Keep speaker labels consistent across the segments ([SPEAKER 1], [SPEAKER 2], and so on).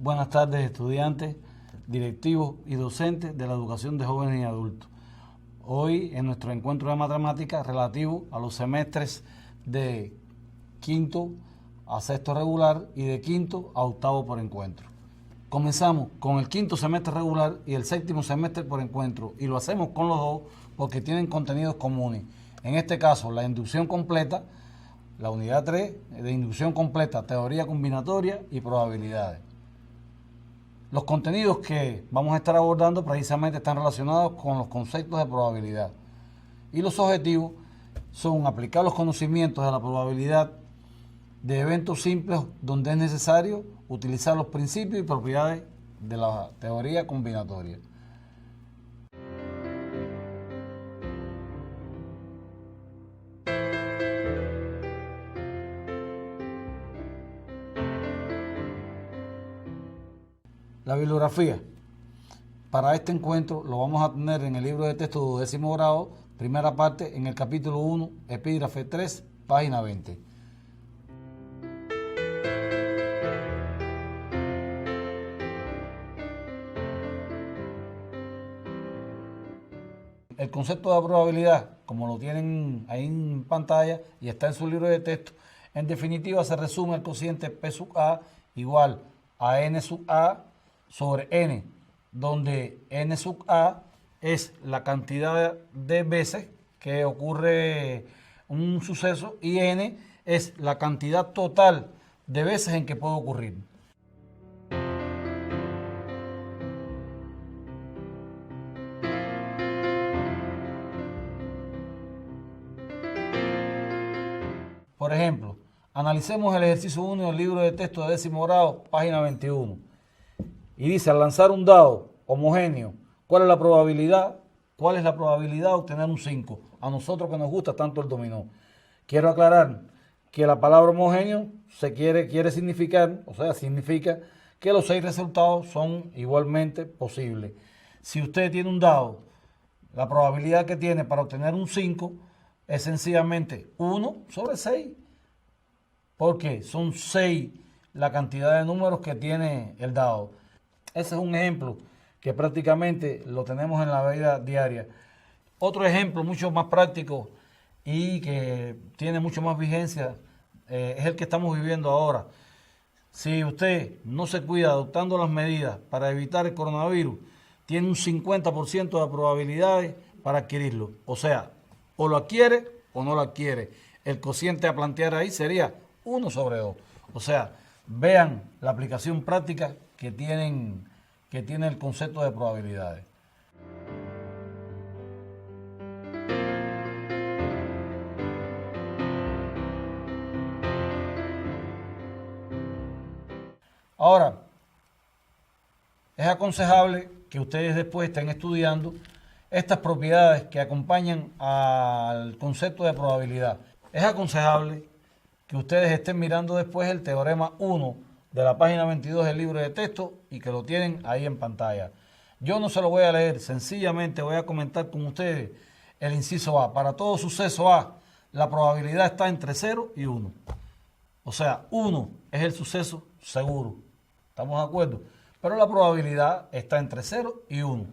[SPEAKER 1] Buenas tardes, estudiantes, directivos y docentes de la educación de jóvenes y adultos. Hoy en nuestro encuentro de matemáticas relativo a los semestres de quinto a sexto regular y de quinto a octavo por encuentro. Comenzamos con el quinto semestre regular y el séptimo semestre por encuentro y lo hacemos con los dos porque tienen contenidos comunes. En este caso, la inducción completa, la unidad 3 de inducción completa, teoría combinatoria y probabilidades. Los contenidos que vamos a estar abordando precisamente están relacionados con los conceptos de probabilidad. Y los objetivos son aplicar los conocimientos de la probabilidad de eventos simples donde es necesario utilizar los principios y propiedades de la teoría combinatoria. La bibliografía para este encuentro lo vamos a tener en el libro de texto de 10º grado, primera parte, en el capítulo 1, epígrafe 3, página 20. El concepto de probabilidad, como lo tienen ahí en pantalla y está en su libro de texto, en definitiva se resume el cociente P sub A igual a N sub A sobre N, donde N sub A es la cantidad de veces que ocurre un suceso y N es la cantidad total de veces en que puede ocurrir. Por ejemplo, analicemos el ejercicio 1 del libro de texto de 10º grado, página 21. Y dice, al lanzar un dado homogéneo, ¿cuál es la probabilidad? ¿Cuál es la probabilidad de obtener un 5? A nosotros que nos gusta tanto el dominó. Quiero aclarar que la palabra homogéneo quiere significar, o sea, significa que los 6 resultados son igualmente posibles. Si usted tiene un dado, la probabilidad que tiene para obtener un 5 es sencillamente 1 sobre 6. Porque son 6 la cantidad de números que tiene el dado. Ese es un ejemplo que prácticamente lo tenemos en la vida diaria. Otro ejemplo mucho más práctico y que tiene mucho más vigencia es el que estamos viviendo ahora. Si usted no se cuida adoptando las medidas para evitar el coronavirus, tiene un 50% de probabilidades para adquirirlo. O sea, o lo adquiere o no lo adquiere. El cociente a plantear ahí sería 1 sobre 2. O sea, vean la aplicación práctica que tiene el concepto de probabilidades. Ahora, es aconsejable que ustedes después estén estudiando estas propiedades que acompañan al concepto de probabilidad. Es aconsejable que ustedes estén mirando después el teorema 1 de la página 22 del libro de texto y que lo tienen ahí en pantalla. Yo no se lo voy a leer, sencillamente voy a comentar con ustedes el inciso A. Para todo suceso A, la probabilidad está entre 0 y 1. O sea, 1 es el suceso seguro. ¿Estamos de acuerdo? Pero la probabilidad está entre 0 y 1.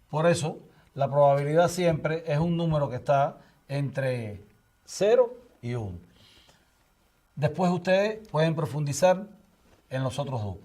[SPEAKER 1] Por eso, la probabilidad siempre es un número que está entre 0 y 1. Después ustedes pueden profundizar en los otros dos.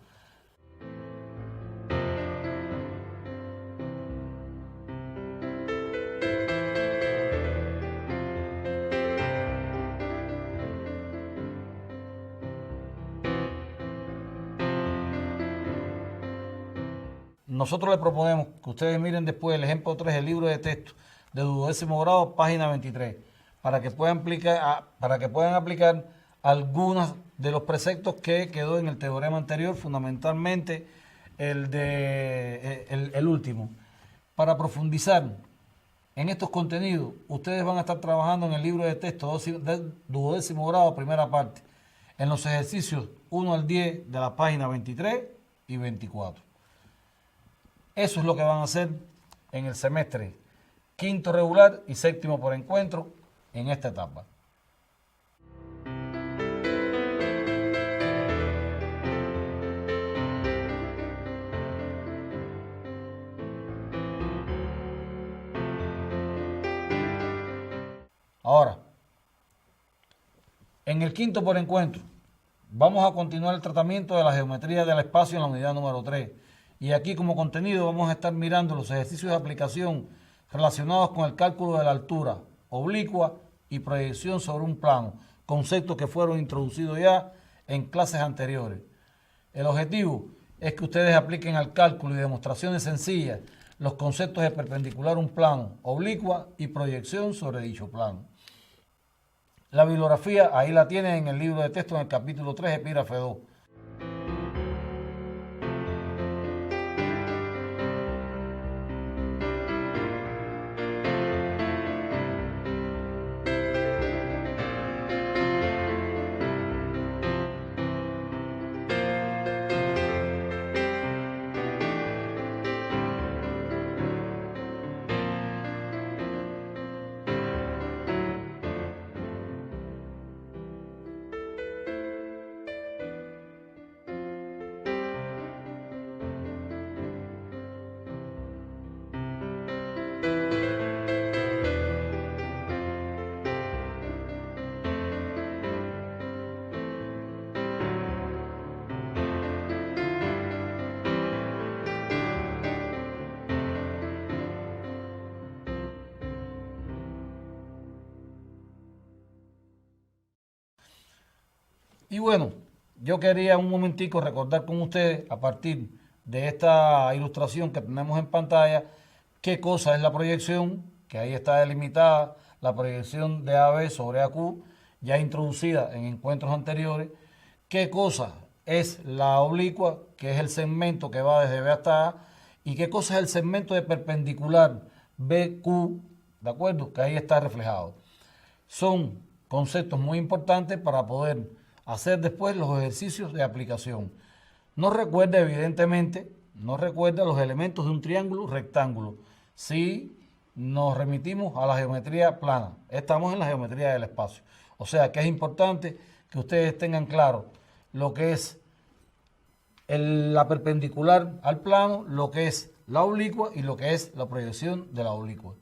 [SPEAKER 1] Nosotros les proponemos que ustedes miren después el ejemplo 3 del libro de texto de 12º grado, página 23, para que puedan aplicar algunos de los preceptos que quedó en el teorema anterior, fundamentalmente el último. Para profundizar en estos contenidos, ustedes van a estar trabajando en el libro de texto de 12º grado, primera parte, en los ejercicios 1 al 10 de la página 23 y 24. Eso es lo que van a hacer en el semestre quinto regular y séptimo por encuentro en esta etapa. Ahora, en el quinto por encuentro, vamos a continuar el tratamiento de la geometría del espacio en la unidad número 3. Y aquí como contenido vamos a estar mirando los ejercicios de aplicación relacionados con el cálculo de la altura oblicua y proyección sobre un plano, conceptos que fueron introducidos ya en clases anteriores. El objetivo es que ustedes apliquen al cálculo y demostraciones sencillas los conceptos de perpendicular a un plano, oblicua y proyección sobre dicho plano. La bibliografía ahí la tienen en el libro de texto en el capítulo 3, epígrafe 2. Y bueno, yo quería un momentico recordar con ustedes, a partir de esta ilustración que tenemos en pantalla, qué cosa es la proyección, que ahí está delimitada la proyección de AB sobre AQ, ya introducida en encuentros anteriores, qué cosa es la oblicua, que es el segmento que va desde B hasta A, y qué cosa es el segmento de perpendicular BQ, ¿de acuerdo? Que ahí está reflejado. Son conceptos muy importantes para poder hacer después los ejercicios de aplicación. No recuerda, evidentemente, no recuerda los elementos de un triángulo rectángulo. Si nos remitimos a la geometría plana, estamos en la geometría del espacio. O sea que es importante que ustedes tengan claro lo que es la perpendicular al plano, lo que es la oblicua y lo que es la proyección de la oblicua.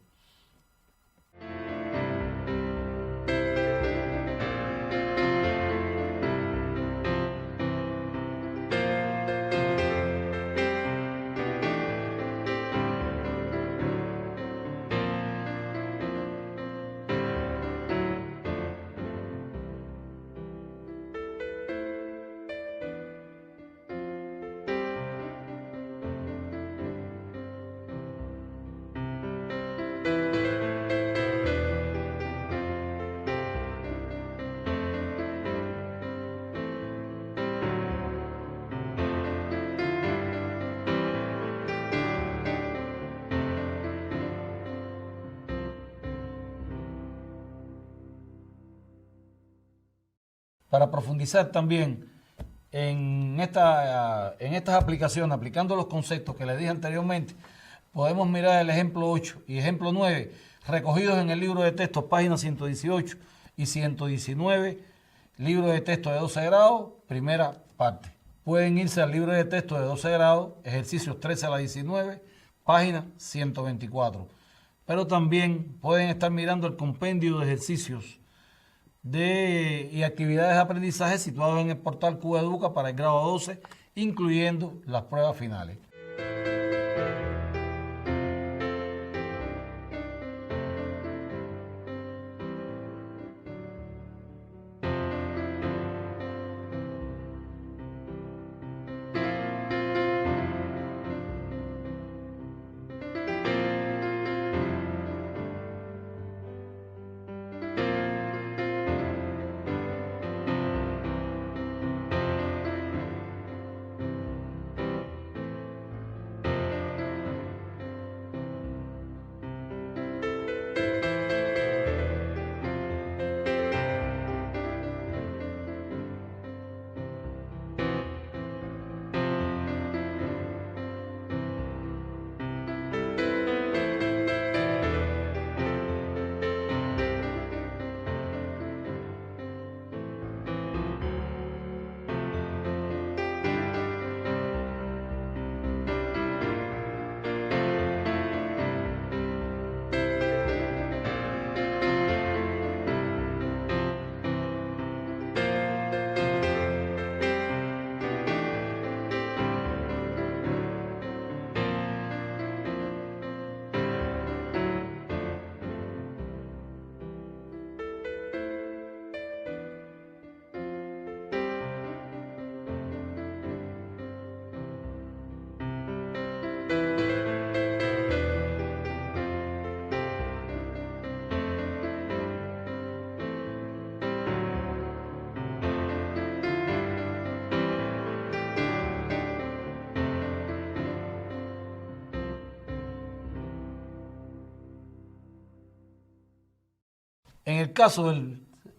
[SPEAKER 1] Para profundizar también en estas aplicaciones, aplicando los conceptos que les dije anteriormente, podemos mirar el ejemplo 8 y ejemplo 9, recogidos en el libro de texto, páginas 118 y 119, libro de texto de 12 grados, primera parte. Pueden irse al libro de texto de 12 grados, ejercicios 13 a la 19, página 124. Pero también pueden estar mirando el compendio de ejercicios y actividades de aprendizaje situados en el portal QEduca para el grado 12, incluyendo las pruebas finales. En el caso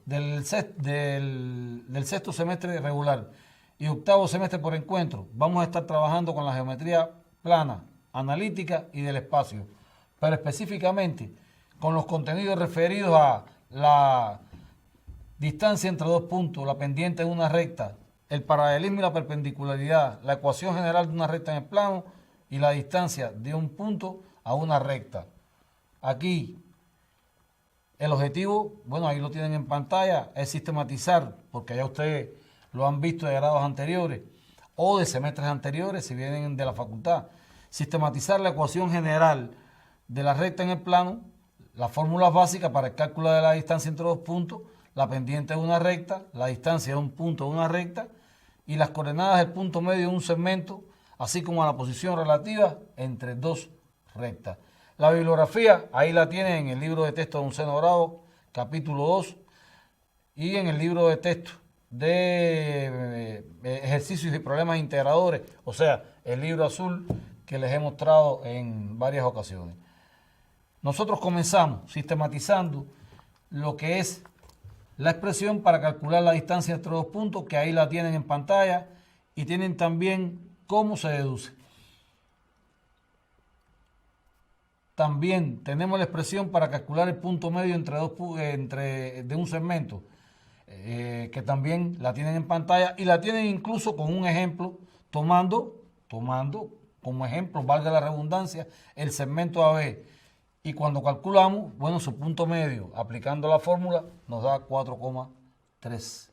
[SPEAKER 1] del sexto semestre regular y octavo semestre por encuentro, vamos a estar trabajando con la geometría plana, analítica y del espacio, pero específicamente con los contenidos referidos a la distancia entre dos puntos, la pendiente de una recta, el paralelismo y la perpendicularidad, la ecuación general de una recta en el plano y la distancia de un punto a una recta. Aquí el objetivo, bueno, ahí lo tienen en pantalla, es sistematizar, porque ya ustedes lo han visto de grados anteriores o de semestres anteriores si vienen de la facultad. Sistematizar la ecuación general de la recta en el plano, las fórmulas básicas para el cálculo de la distancia entre dos puntos, la pendiente de una recta, la distancia de un punto de una recta y las coordenadas del punto medio de un segmento, así como la posición relativa entre dos rectas. La bibliografía, ahí la tienen en el libro de texto de 11º grado, capítulo 2, y en el libro de texto de ejercicios y problemas integradores, o sea, el libro azul que les he mostrado en varias ocasiones. Nosotros comenzamos sistematizando lo que es la expresión para calcular la distancia entre dos puntos, que ahí la tienen en pantalla, y tienen también cómo se deduce. También tenemos la expresión para calcular el punto medio de un segmento, que también la tienen en pantalla y la tienen incluso con un ejemplo, tomando como ejemplo, valga la redundancia, el segmento AB. Y cuando calculamos, bueno, su punto medio, aplicando la fórmula, nos da 4,3.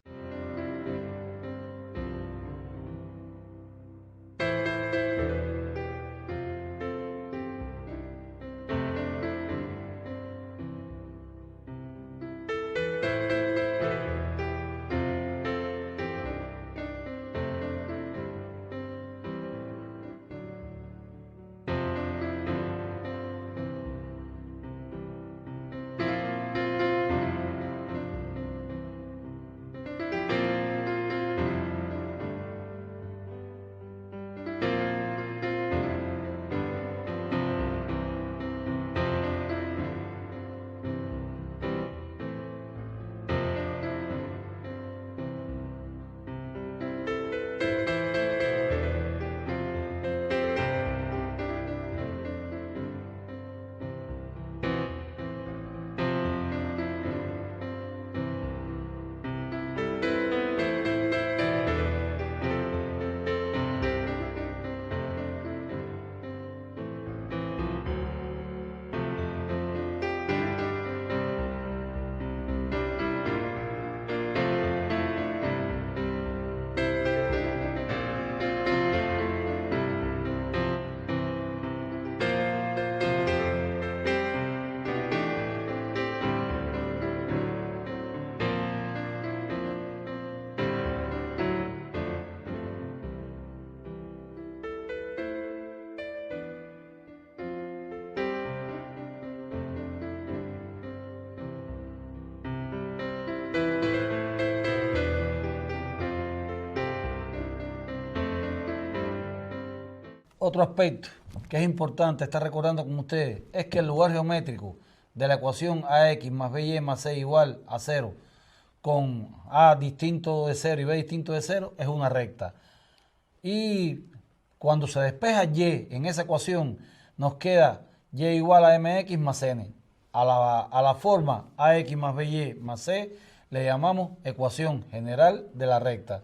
[SPEAKER 1] Otro aspecto que es importante estar recordando con ustedes es que el lugar geométrico de la ecuación AX más BY más C igual a 0 con A distinto de 0 y B distinto de 0 es una recta. Y cuando se despeja Y en esa ecuación nos queda Y igual a MX más N. A la forma AX más BY más C le llamamos ecuación general de la recta.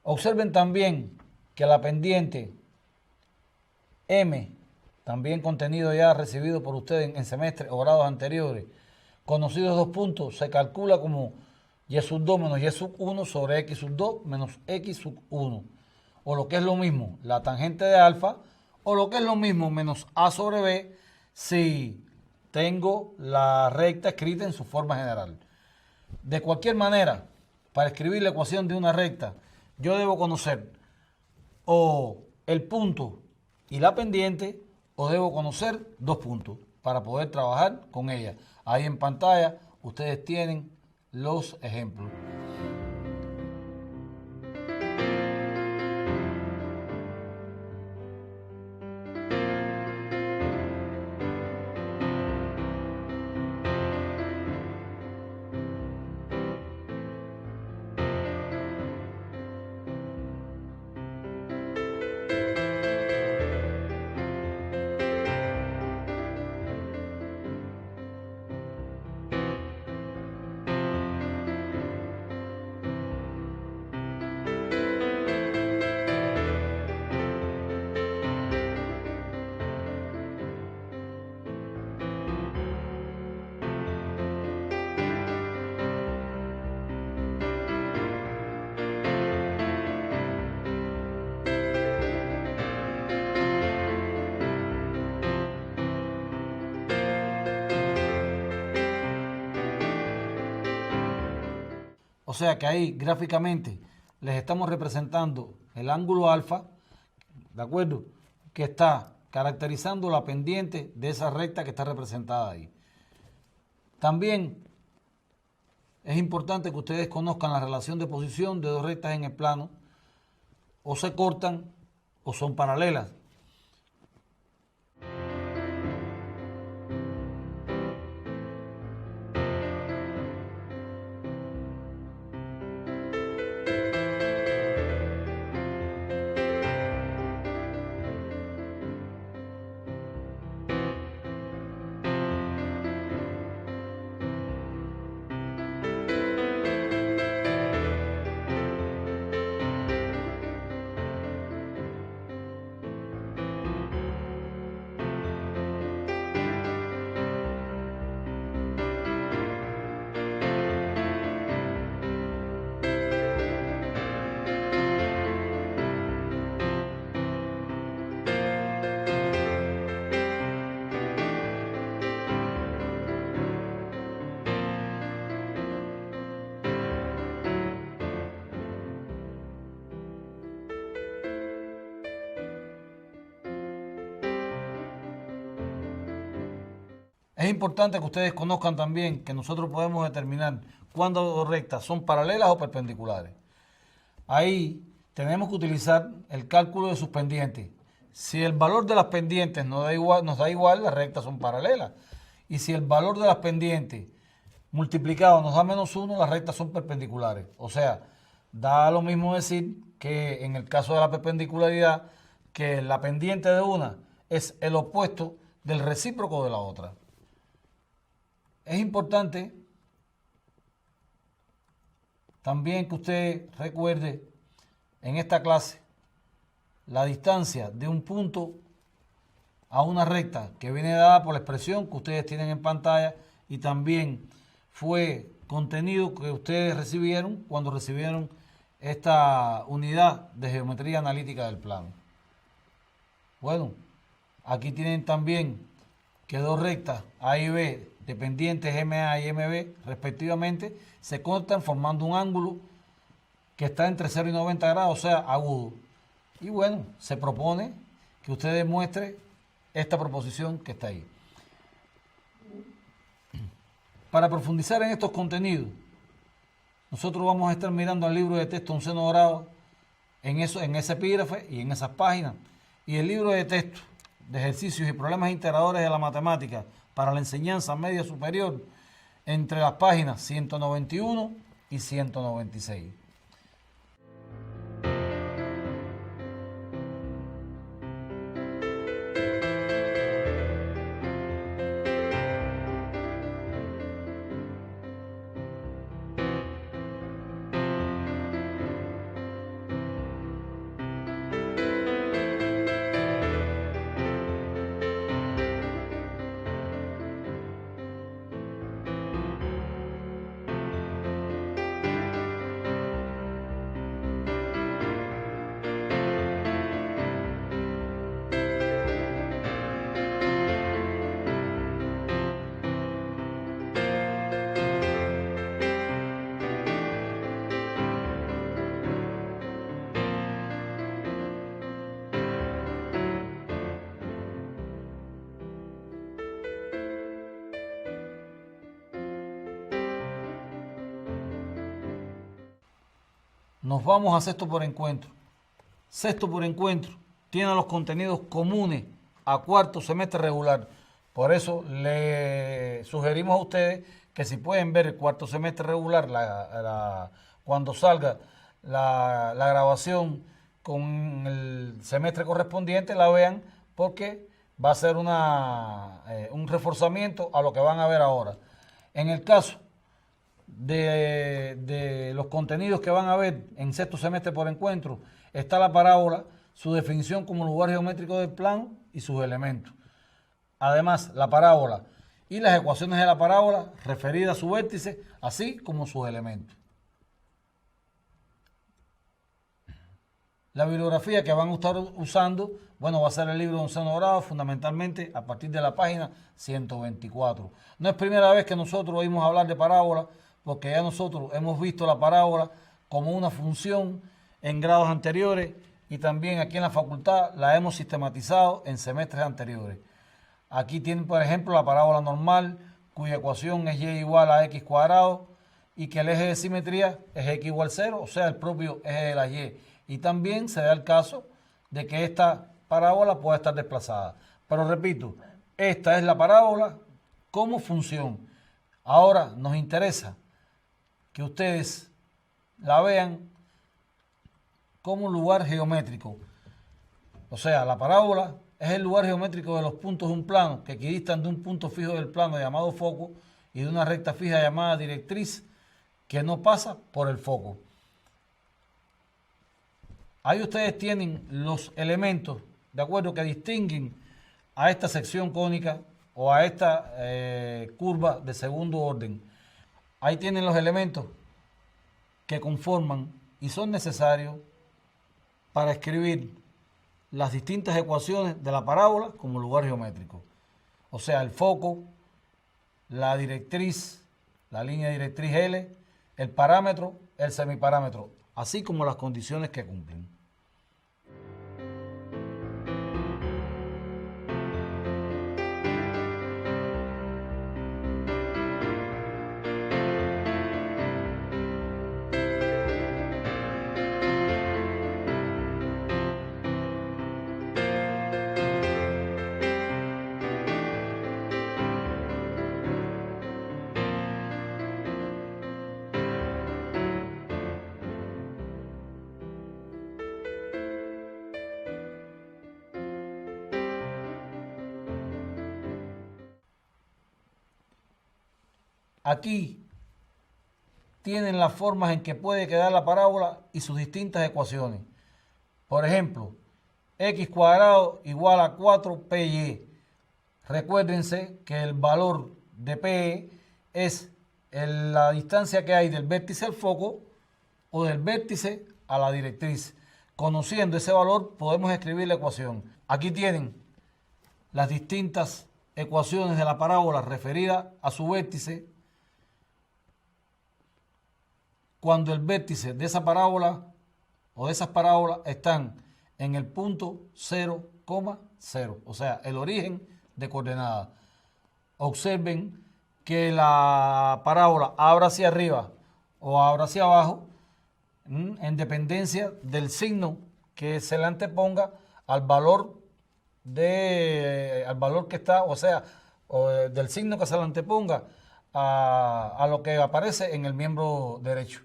[SPEAKER 1] Observen también que la pendiente M, también contenido ya recibido por ustedes en semestres o grados anteriores, conocidos dos puntos, se calcula como Y sub 2 menos Y sub 1 sobre X sub 2 menos X sub 1. O lo que es lo mismo, la tangente de alfa, o lo que es lo mismo, menos A sobre B, si tengo la recta escrita en su forma general. De cualquier manera, para escribir la ecuación de una recta, yo debo conocer o el punto y la pendiente, o debo conocer dos puntos para poder trabajar con ella. Ahí en pantalla ustedes tienen los ejemplos. O sea que ahí gráficamente les estamos representando el ángulo alfa, ¿de acuerdo? Que está caracterizando la pendiente de esa recta que está representada ahí. También es importante que ustedes conozcan la relación de posición de dos rectas en el plano. O se cortan o son paralelas. Es importante que ustedes conozcan también que nosotros podemos determinar cuándo dos rectas son paralelas o perpendiculares. Ahí tenemos que utilizar el cálculo de sus pendientes. Si el valor de las pendientes nos da igual, las rectas son paralelas. Y si el valor de las pendientes multiplicado nos da -1, las rectas son perpendiculares. O sea, da lo mismo decir que en el caso de la perpendicularidad, que la pendiente de una es el opuesto del recíproco de la otra. Es importante también que usted recuerde en esta clase la distancia de un punto a una recta que viene dada por la expresión que ustedes tienen en pantalla y también fue contenido que ustedes recibieron cuando recibieron esta unidad de geometría analítica del plano. Bueno, aquí tienen también que dos rectas A y B de pendientes MA y MB respectivamente se cortan formando un ángulo que está entre 0 y 90 grados, o sea, agudo. Y bueno, se propone que usted demuestre esta proposición que está ahí. Para profundizar en estos contenidos, nosotros vamos a estar mirando el libro de texto Un seno dorado en ese epígrafe y en esas páginas. Y el libro de texto de ejercicios y problemas integradores de la matemática para la enseñanza media superior entre las páginas 191 y 196. Nos vamos a sexto por encuentro. Sexto por encuentro tiene los contenidos comunes a cuarto semestre regular. Por eso le sugerimos a ustedes que si pueden ver el cuarto semestre regular, cuando salga la grabación con el semestre correspondiente, la vean porque va a ser un reforzamiento a lo que van a ver ahora. En el caso de los contenidos que van a ver en sexto semestre por encuentro, está la parábola, su definición como lugar geométrico del plano y sus elementos. Además, la parábola y las ecuaciones de la parábola referidas a su vértice, así como sus elementos. La bibliografía que van a estar usando, bueno, va a ser el libro de Un seno dorado, fundamentalmente a partir de la página 124. No es primera vez que nosotros oímos hablar de parábola, porque ya nosotros hemos visto la parábola como una función en grados anteriores y también aquí en la facultad la hemos sistematizado en semestres anteriores. Aquí tienen, por ejemplo, la parábola normal, cuya ecuación es y igual a x cuadrado y que el eje de simetría es x igual 0, o sea, el propio eje de la y. Y también se da el caso de que esta parábola pueda estar desplazada. Pero repito, esta es la parábola como función. Ahora nos interesa que ustedes la vean como un lugar geométrico. O sea, la parábola es el lugar geométrico de los puntos de un plano que equidistan de un punto fijo del plano llamado foco y de una recta fija llamada directriz que no pasa por el foco. Ahí ustedes tienen los elementos, de acuerdo, que distinguen a esta sección cónica o a esta curva de segundo orden. Ahí tienen los elementos que conforman y son necesarios para escribir las distintas ecuaciones de la parábola como lugar geométrico. O sea, el foco, la directriz, la línea directriz L, el parámetro, el semiparámetro, así como las condiciones que cumplen. Aquí tienen las formas en que puede quedar la parábola y sus distintas ecuaciones. Por ejemplo, x cuadrado igual a 4py. Recuérdense que el valor de p es la distancia que hay del vértice al foco o del vértice a la directriz. Conociendo ese valor podemos escribir la ecuación. Aquí tienen las distintas ecuaciones de la parábola referidas a su vértice cuando el vértice de esa parábola o de esas parábolas están en el punto 0,0, o sea, el origen de coordenadas. Observen que la parábola abra hacia arriba o abra hacia abajo en dependencia del signo que se le anteponga al valor que está, o sea, del signo que se le anteponga a lo que aparece en el miembro derecho.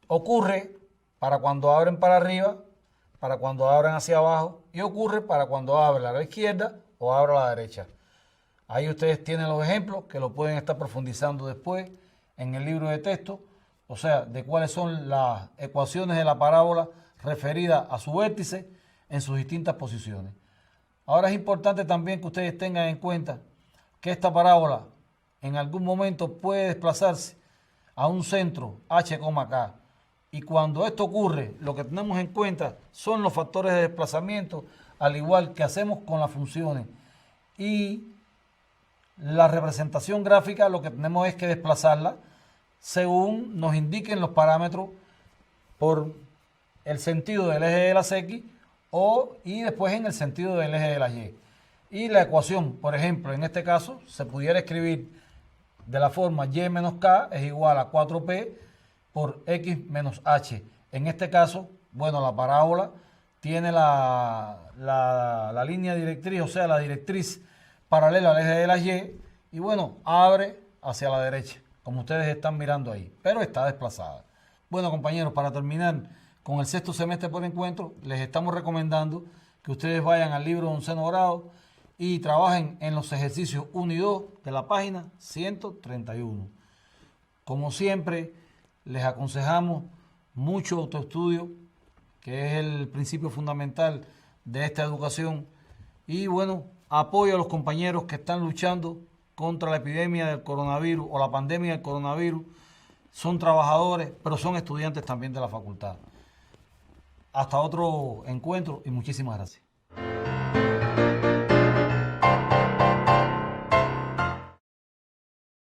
[SPEAKER 1] Ocurre para cuando abren para arriba, para cuando abren hacia abajo y ocurre para cuando abren a la izquierda o abren a la derecha. Ahí ustedes tienen los ejemplos que lo pueden estar profundizando después en el libro de texto, o sea, de cuáles son las ecuaciones de la parábola referidas a su vértice en sus distintas posiciones. Ahora es importante también que ustedes tengan en cuenta que esta parábola en algún momento puede desplazarse a un centro h, k. Y cuando esto ocurre, lo que tenemos en cuenta son los factores de desplazamiento, al igual que hacemos con las funciones. Y la representación gráfica lo que tenemos es que desplazarla según nos indiquen los parámetros por el sentido del eje de las X y después en el sentido del eje de las Y. Y la ecuación, por ejemplo, en este caso, se pudiera escribir de la forma y menos k es igual a 4p por x menos h. En este caso, bueno, la parábola tiene la línea directriz, o sea, la directriz paralela al eje de las Y, y bueno, abre hacia la derecha, como ustedes están mirando ahí, pero está desplazada. Bueno, compañeros, para terminar con el sexto semestre por encuentro, les estamos recomendando que ustedes vayan al libro de onceno grado y trabajen en los ejercicios 1 y 2 de la página 131. Como siempre, les aconsejamos mucho autoestudio, que es el principio fundamental de esta educación, y bueno, apoyo a los compañeros que están luchando contra la epidemia del coronavirus o la pandemia del coronavirus. Son trabajadores, pero son estudiantes también de la facultad. Hasta otro encuentro y muchísimas gracias.